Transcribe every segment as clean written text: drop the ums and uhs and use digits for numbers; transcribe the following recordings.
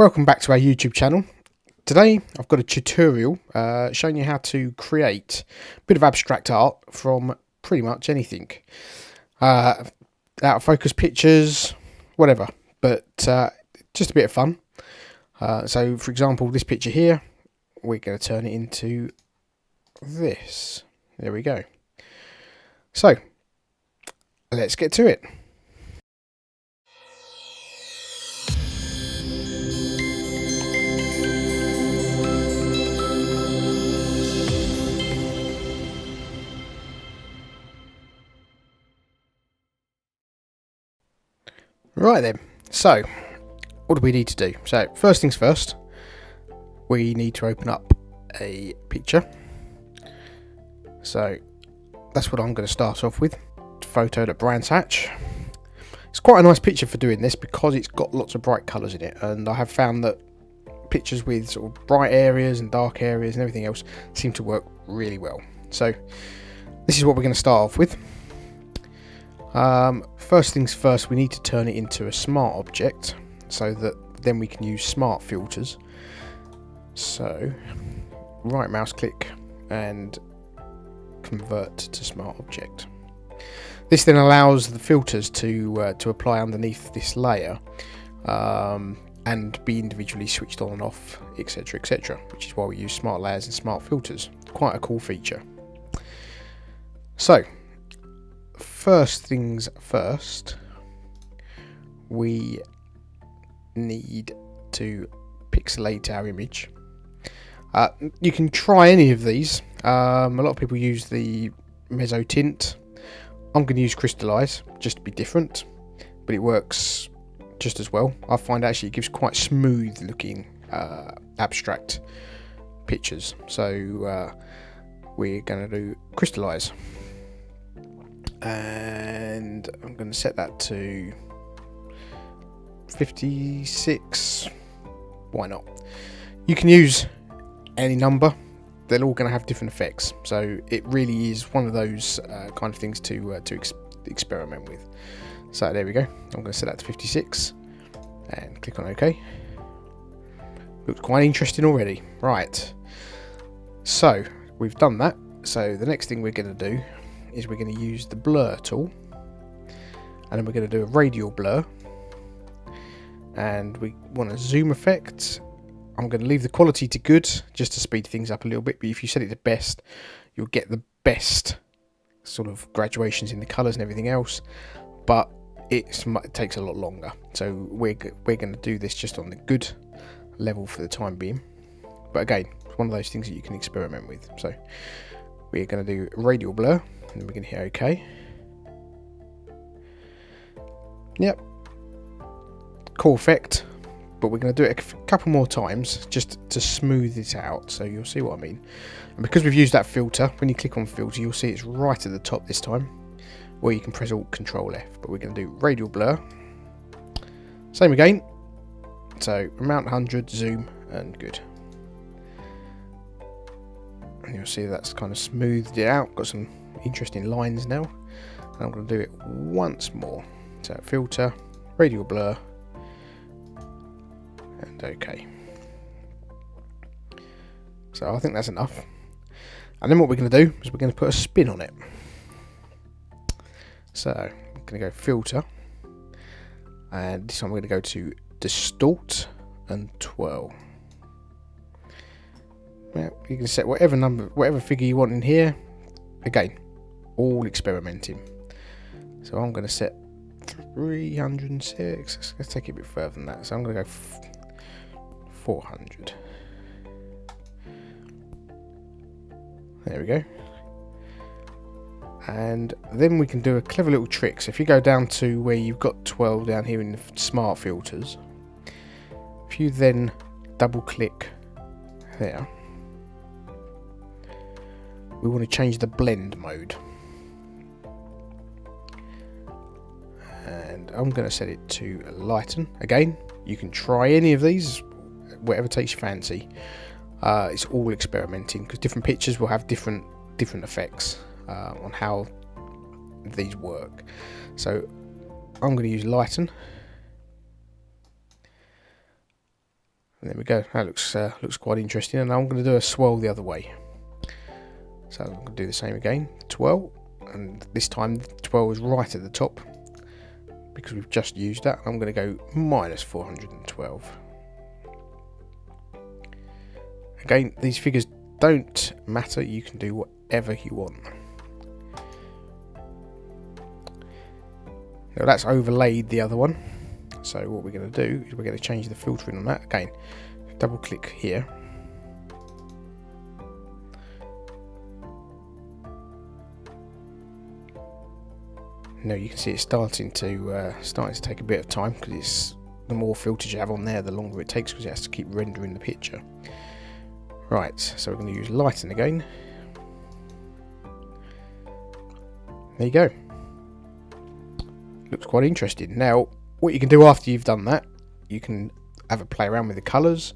Welcome back to our YouTube channel. Today I've got a tutorial showing you how to create a bit of abstract art from pretty much anything. Out of focus pictures, whatever, but just a bit of fun. So for example, this picture here, we're going to turn it into this. There we go. So let's get to it. Right then, so what do we need to do? So first things first, we need to open up a picture. So that's what I'm going to start off with. Photo at Brands Hatch. It's quite a nice picture for doing this because it's got lots of bright colours in it, and I have found that pictures with sort of bright areas and dark areas and everything else seem to work really well. So this is what we're going to start off with. First things first, we need to turn it into a smart object so that then we can use smart filters. So right mouse click and convert to smart object. This then allows the filters to apply underneath this layer and be individually switched on and off, etc, etc, which is why we use smart layers and smart filters. Quite a cool feature. So first things first, we need to pixelate our image. You can try any of these. A lot of people use the Mezzo tint. I'm going to use crystallize just to be different, but it works just as well. I find actually it gives quite smooth looking abstract pictures. So we're going to do crystallize. And I'm going to set that to 56. Why not? You can use any number. They're all going to have different effects. So it really is one of those kind of things to experiment with. So there we go. I'm going to set that to 56 and click on OK. Looks quite interesting already. Right. So we've done that. So the next thing we're going to do is we're going to use the blur tool, and then we're going to do a radial blur, and we want a zoom effect. I'm going to leave the quality to good just to speed things up a little bit, but if you set it to best, you'll get the best sort of graduations in the colours and everything else, but it takes a lot longer. So we're going to do this just on the good level for the time being, but again, it's one of those things that you can experiment with. So we're going to do radial blur, and then we're going to hit OK. Yep, cool effect, but we're going to do it a couple more times just to smooth it out, so you'll see what I mean. And because we've used that filter, when you click on filter, you'll see it's right at the top this time, where you can press Alt Control F. But we're going to do radial blur, same again, so amount 100, zoom, and good. And you'll see that's kind of smoothed it out, got some interesting lines now. And I'm going to do it once more. So filter, radial blur, and OK. So I think that's enough. And then what we're going to do is we're going to put a spin on it. So I'm going to go filter, and this time we're going to go to distort and twirl. Now, you can set whatever number, whatever figure you want in here. Again, all experimenting. So I'm going to set 306. Let's take it a bit further than that. So I'm going to go 400. There we go. And then we can do a clever little trick. So if you go down to where you've got 12 down here in the smart filters, if you then double click there, we want to change the blend mode, and I'm going to set it to lighten. Again, you can try any of these, whatever takes your fancy. It's all experimenting because different pictures will have different effects on how these work. So I'm going to use lighten, And there we go. That looks quite interesting. And I'm going to do a swirl the other way. So I'm going to do the same again. Twirl, and this time the twirl is right at the top because we've just used that. I'm going to go minus 412. Again, these figures don't matter. You can do whatever you want. Now that's overlaid the other one. So what we're going to do is we're going to change the filtering on that. Again, double click here. Now you can see it's starting to take a bit of time because it's the more filters you have on there, the longer it takes because it has to keep rendering the picture. Right, so we're going to use lighten again. There you go. Looks quite interesting. Now, what you can do after you've done that, you can have a play around with the colours.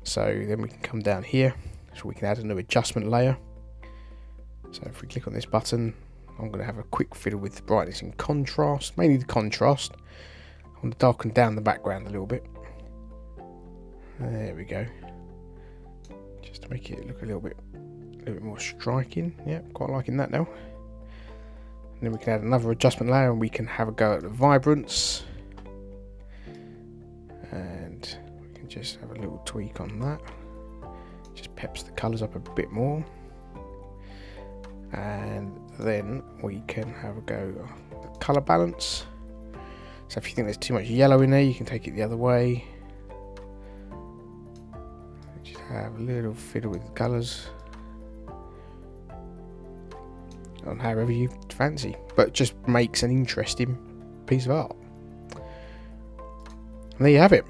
So then we can come down here, so we can add a new adjustment layer. So if we click on this button, I'm going to have a quick fiddle with the brightness and contrast, mainly the contrast. I want to darken down the background a little bit. There we go. Just to make it look a little bit more striking. Yeah, quite liking that now. And then we can add another adjustment layer and we can have a go at the vibrance. And we can just have a little tweak on that. Just peps the colours up a bit more. And then we can have a go at the colour balance. So if you think there's too much yellow in there, you can take it the other way. Just have a little fiddle with the colours on however you fancy, but it just makes an interesting piece of art. And there you have it.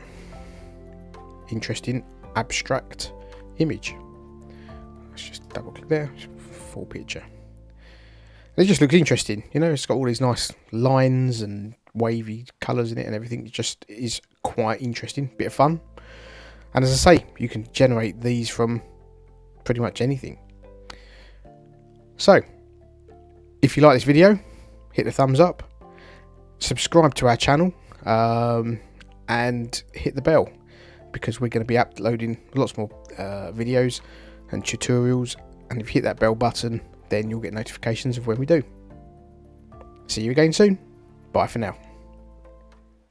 Interesting abstract image. Let's just double click there, full picture. It just looks interesting, you know, it's got all these nice lines and wavy colours in it and everything. It just is quite interesting, bit of fun. And as I say, you can generate these from pretty much anything. So, if you like this video, hit the thumbs up, subscribe to our channel, and hit the bell, because we're going to be uploading lots more videos and tutorials, and if you hit that bell button, then you'll get notifications of when we do. See you again soon. Bye for now.